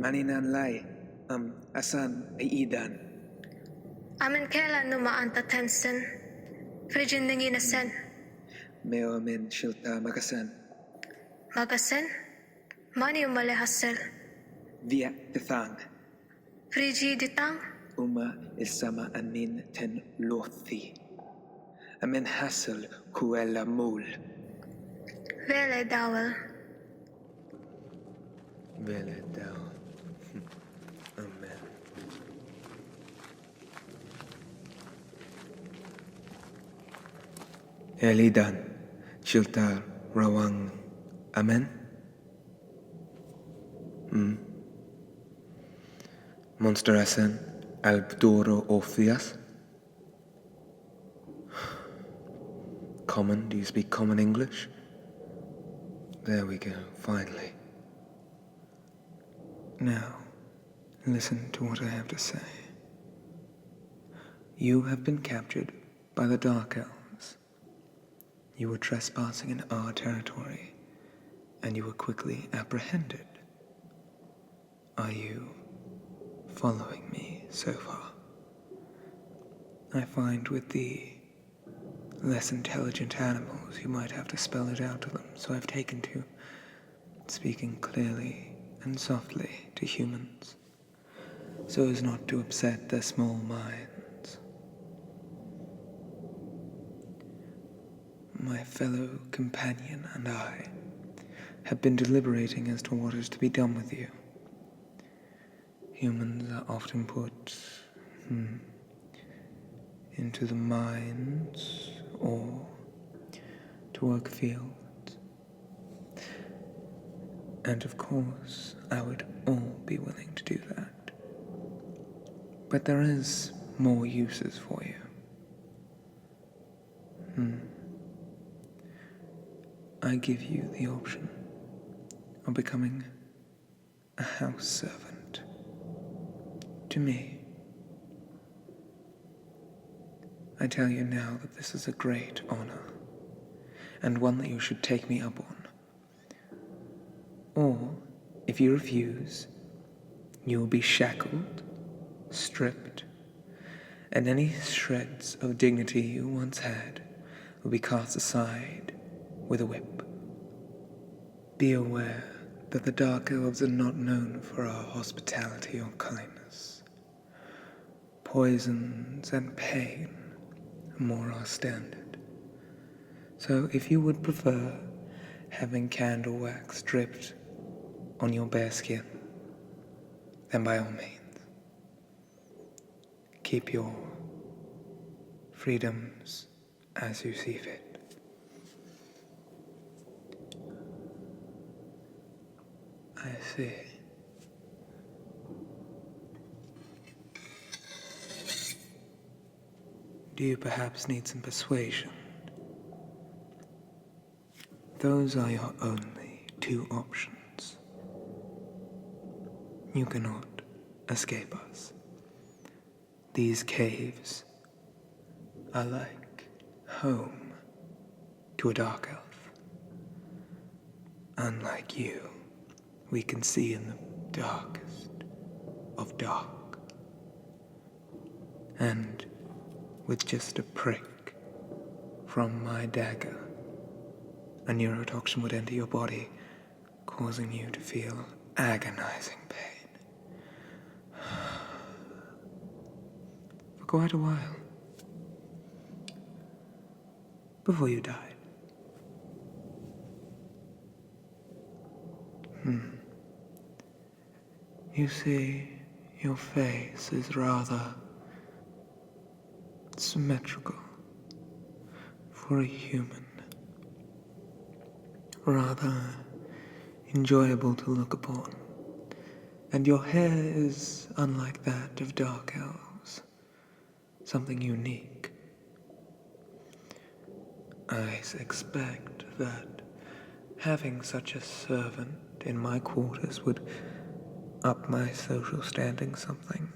Maninanlay, asan ay idan. Amin kailan numaan tatensen, Frigin ningi nasen. Meo amin shilta magasan. Magasen, mani umale hasel. Via tithang. Frigi ditang, Uma isama amin ten lothi. Amin hassel kuela mul. vele dawel. Vele daw. Amen. Elidan, shiltar rawang. Amen. Monster asen albdoro ophias. Common, do you speak common English? There we go, finally. Now, listen to what I have to say. You have been captured by the Dark Elves. You were trespassing in our territory, and you were quickly apprehended. Are you following me so far? I find with the less intelligent animals, you might have to spell it out to them, so I've taken to speaking clearly and softly to humans, so as not to upset their small minds. My fellow companion and I have been deliberating as to what is to be done with you. Humans are often put into the mines or to work fields. And of course, I would all be willing to do that. But there is more uses for you. I give you the option of becoming a house servant to me. I tell you now that this is a great honor, and one that you should take me up on. Or, if you refuse, you will be shackled, stripped, and any shreds of dignity you once had will be cast aside with a whip. Be aware that the Dark Elves are not known for our hospitality or kindness. Poisons and pain are more our standard. So if you would prefer having candle wax dripped on your bare skin, then by all means, keep your freedoms as you see fit. I see. Do you perhaps need some persuasion? Those are your only two options. You cannot escape us. These caves are like home to a dark elf. Unlike you, we can see in the darkest of dark. And with just a prick from my dagger, a neurotoxin would enter your body, causing you to feel agonizing pain. For quite a while. Before you died. You see, your face is rather symmetrical for a human. Rather enjoyable to look upon. And your hair is unlike that of dark elves. Something unique. I expect that having such a servant in my quarters would up my social standing something.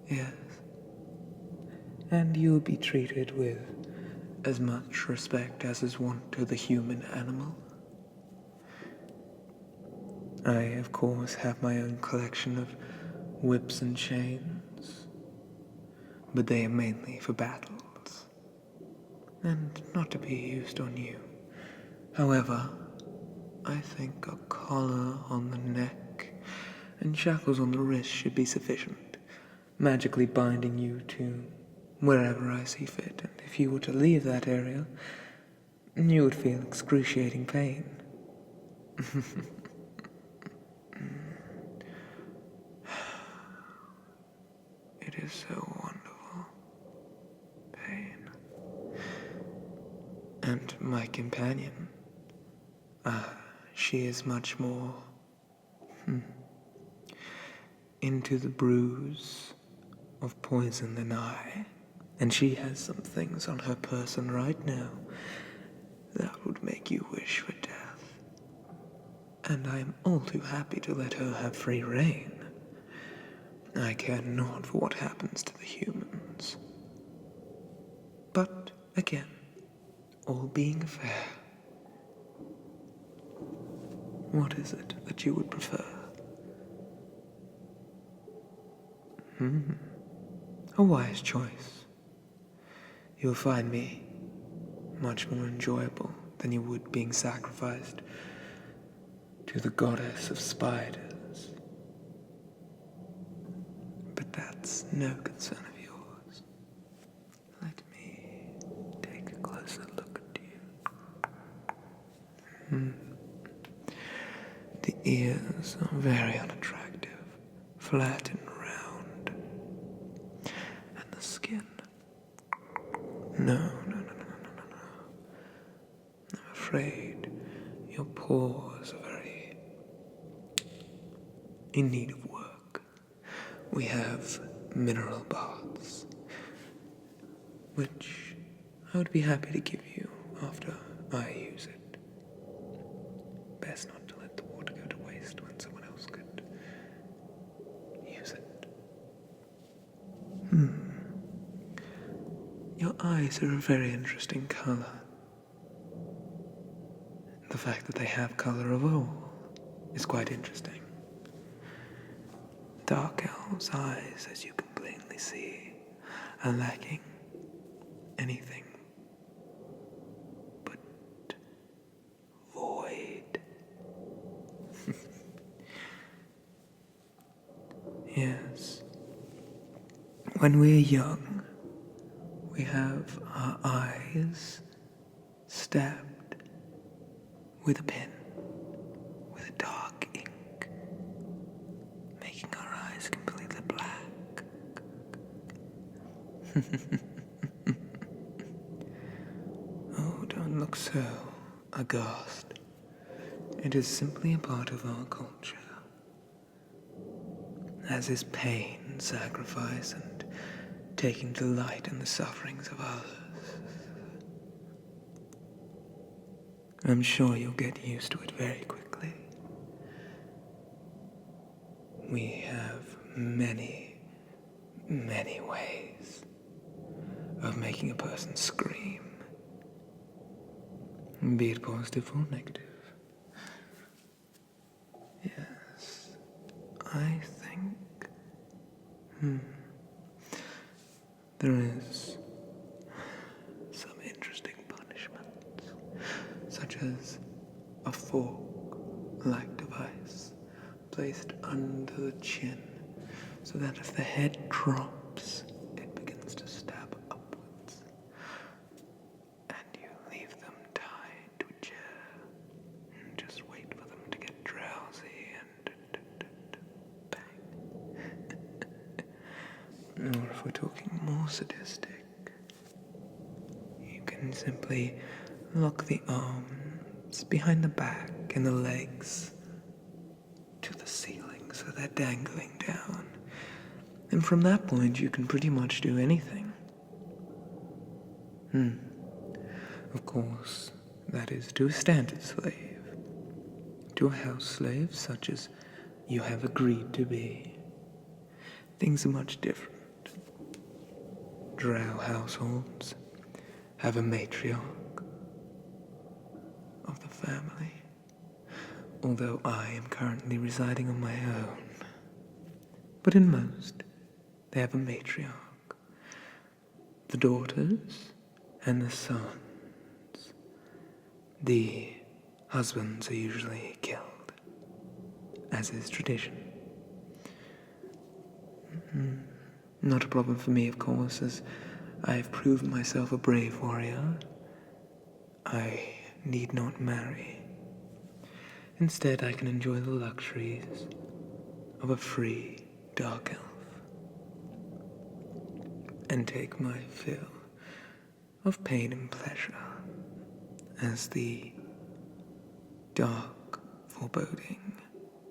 Yes. And you'll be treated with as much respect as is wont to the human animal. I, of course, have my own collection of whips and chains, but they are mainly for battles, and not to be used on you. However, I think a collar on the neck and shackles on the wrist should be sufficient, magically binding you to wherever I see fit, and if you were to leave that area, you would feel excruciating pain. It is so wonderful. Pain. And my companion, she is much more into the bruise of poison than I. And she has some things on her person right now that would make you wish for death. And I am all too happy to let her have free rein. I care not for what happens to the humans. But, again, all being fair, what is it that you would prefer? A wise choice. You'll find me much more enjoyable than you would being sacrificed to the goddess of spiders. But that's no concern of yours. Let me take a closer look at you. The ears are very unattractive, flat and round. And the skin. No. I'm afraid your pores are very in need of work. We have mineral baths, which I would be happy to give you after I use it. Best not to let the water go to waste when someone else could use it. Your eyes are a very interesting color. The fact that they have color of all is quite interesting. Dark elves' eyes, as you can plainly see, are lacking anything but void. Yes. When we're young, we have our eyes stabbed with a pen, with a dark ink, making our eyes completely black. Oh, don't look so aghast. It is simply a part of our culture, as is pain, sacrifice, and taking delight in the sufferings of others. I'm sure you'll get used to it very quickly. We have many, many ways of making a person scream, be it positive or negative. Yes, I think there is some interesting punishments, such as a fork-like device placed under the chin, so that if the head drops, it begins to stab upwards, and you leave them tied to a chair and just wait for them to get drowsy and bang. Or if we're talking more sadistic, you can simply lock the arms behind the back and the legs to the ceiling so they're dangling down. And from that point, you can pretty much do anything. Of course, that is to a standard slave. To a house slave, such as you have agreed to be, things are much different. Drow households have a matriarch of the family, although I am currently residing on my own. But in most, they have a matriarch. The daughters and the sons. The husbands are usually killed, as is tradition. Not a problem for me, of course, as I have proven myself a brave warrior. I need not marry. Instead, I can enjoy the luxuries of a free dark elf and take my fill of pain and pleasure as the dark, foreboding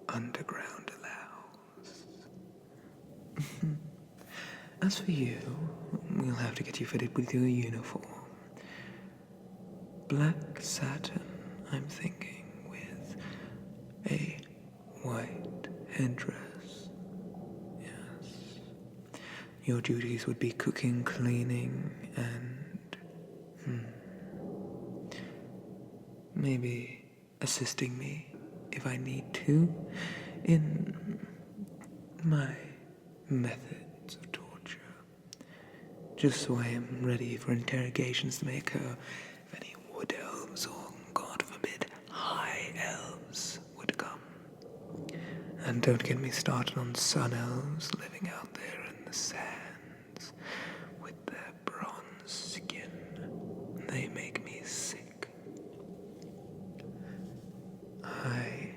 underground allows. As for you, we'll have to get you fitted with your uniform. Black satin, I'm thinking, with a white headdress. Yes. Your duties would be cooking, cleaning, and maybe assisting me, if I need to, in my methods of torture. Just so I am ready for interrogations that may occur if any wood elves or, God forbid, high elves would come. And don't get me started on sun elves living out there in the sands with their bronze skin. They make me sick. I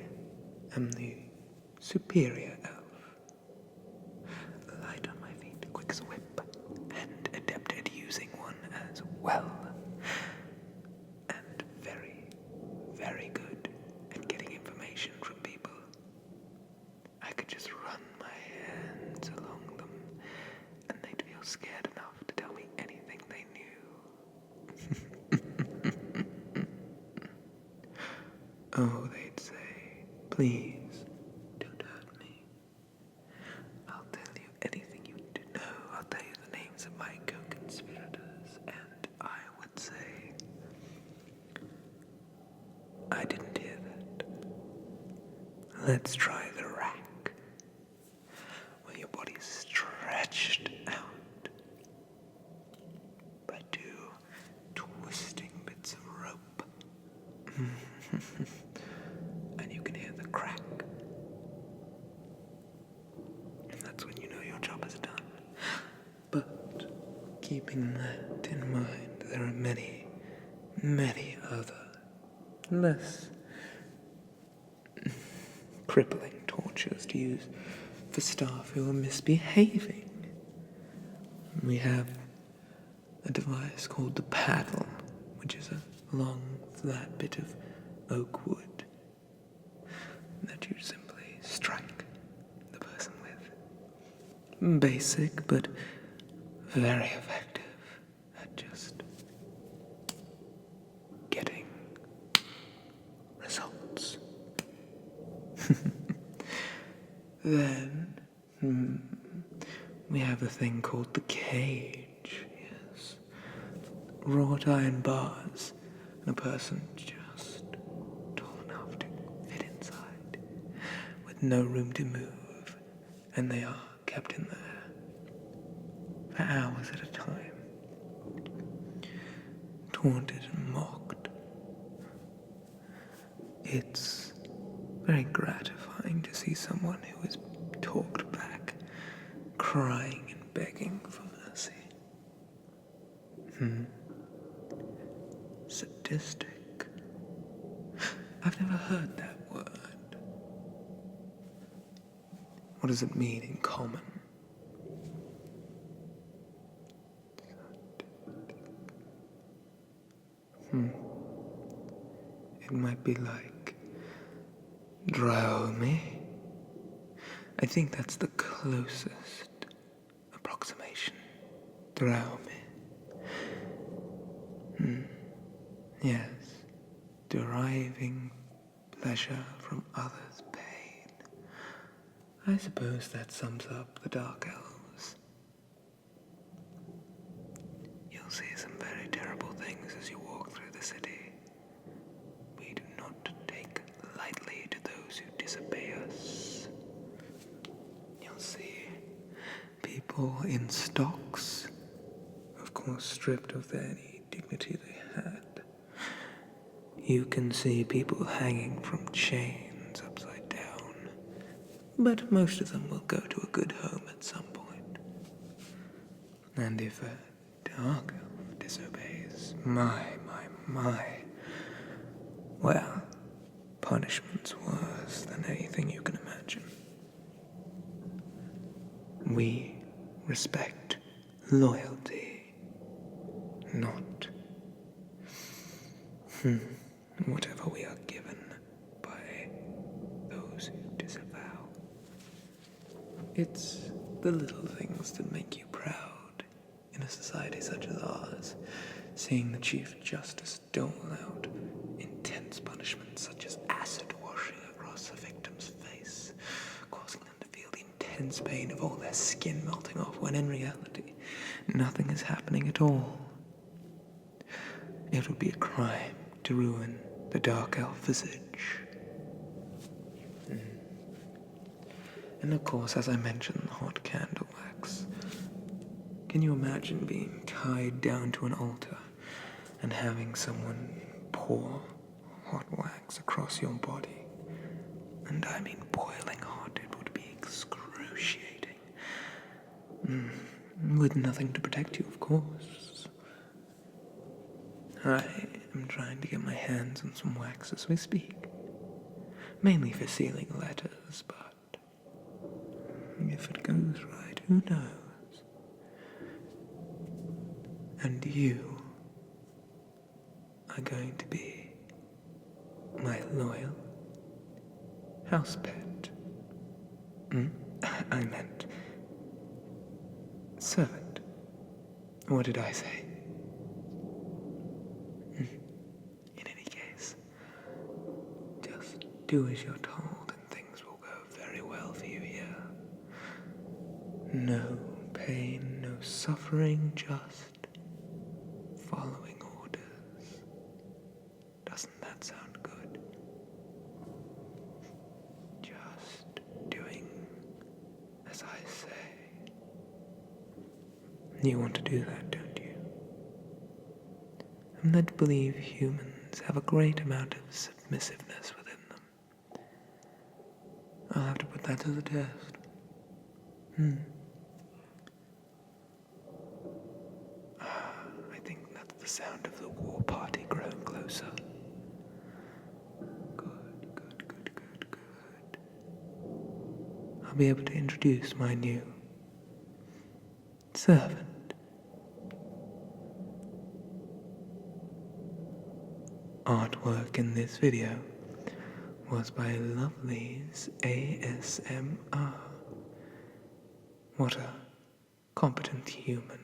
am the superior elf. Light on my feet, quick as a whip, and adept at using one as well. And very, very good at getting information from people. I could just run my hands along them, and they'd feel scared enough to tell me anything they knew. Oh, they'd say, please, don't hurt me. I'll tell you anything you need to know. I'll tell you the names of my co-conspirators, and I would say, I didn't hear that. Let's try the rack, where your body's stretched out by two twisting bits of rope. And you can hear the crack. And that's when you know your job is done. But keeping that in mind, there are many, many other, less crippling tortures to use for staff who are misbehaving. We have a device called the paddle, which is a long, flat bit of oak wood that you simply strike the person with. Basic, but very effective at just getting results. Then, we have a thing called the cage, yes. Wrought iron bars, and a person just tall enough to fit inside, with no room to move, and they are kept in there for hours at a time, taunted and mocked. It's very gratifying to see someone who is talked back, crying and begging for mercy. Sadistic. I've never heard that word. What does it mean in common? It might be like Draomi. I think that's the closest approximation. Draomi. Yes. Deriving pleasure from others' pain. I suppose that sums up the Dark Elves. You'll see some very terrible things as you walk through the city. We do not take lightly to those who disobey us. You'll see people in stocks, of course stripped of any dignity they had. You can see people hanging from chains upside down, but most of them will go to a good home at some point. And if a dark elf disobeys, my, well, punishment's worse than anything you can imagine. We respect loyalty, not whatever we are given by those who disavow. It's the little things that make you proud in a society such as ours, seeing the Chief Justice dole out intense punishments such as acid washing across a victim's face, causing them to feel the intense pain of all their skin melting off, when in reality, nothing is happening at all. It would be a crime to ruin the dark elf visage. And of course, as I mentioned, the hot candle wax. Can you imagine being tied down to an altar and having someone pour hot wax across your body? And I mean boiling hot. It would be excruciating. With nothing to protect you, of course. I am trying to get my hands on some wax as we speak. Mainly for sealing letters, but if it goes right, who knows? And you are going to be my loyal house pet. I meant servant. What did I say? In any case, just do as you're told and things will go very well for you here. No pain, no suffering, just following orders. Doesn't that sound good? Just doing as I say. You want to do that, don't you? I'm led to believe humans have a great amount of submissiveness within them. I'll have to put that to the test. I think that's the sound of the war party growing closer. Good. I'll be able to introduce my new servant. Artwork in this video was by LoveysASMR. What a competent human.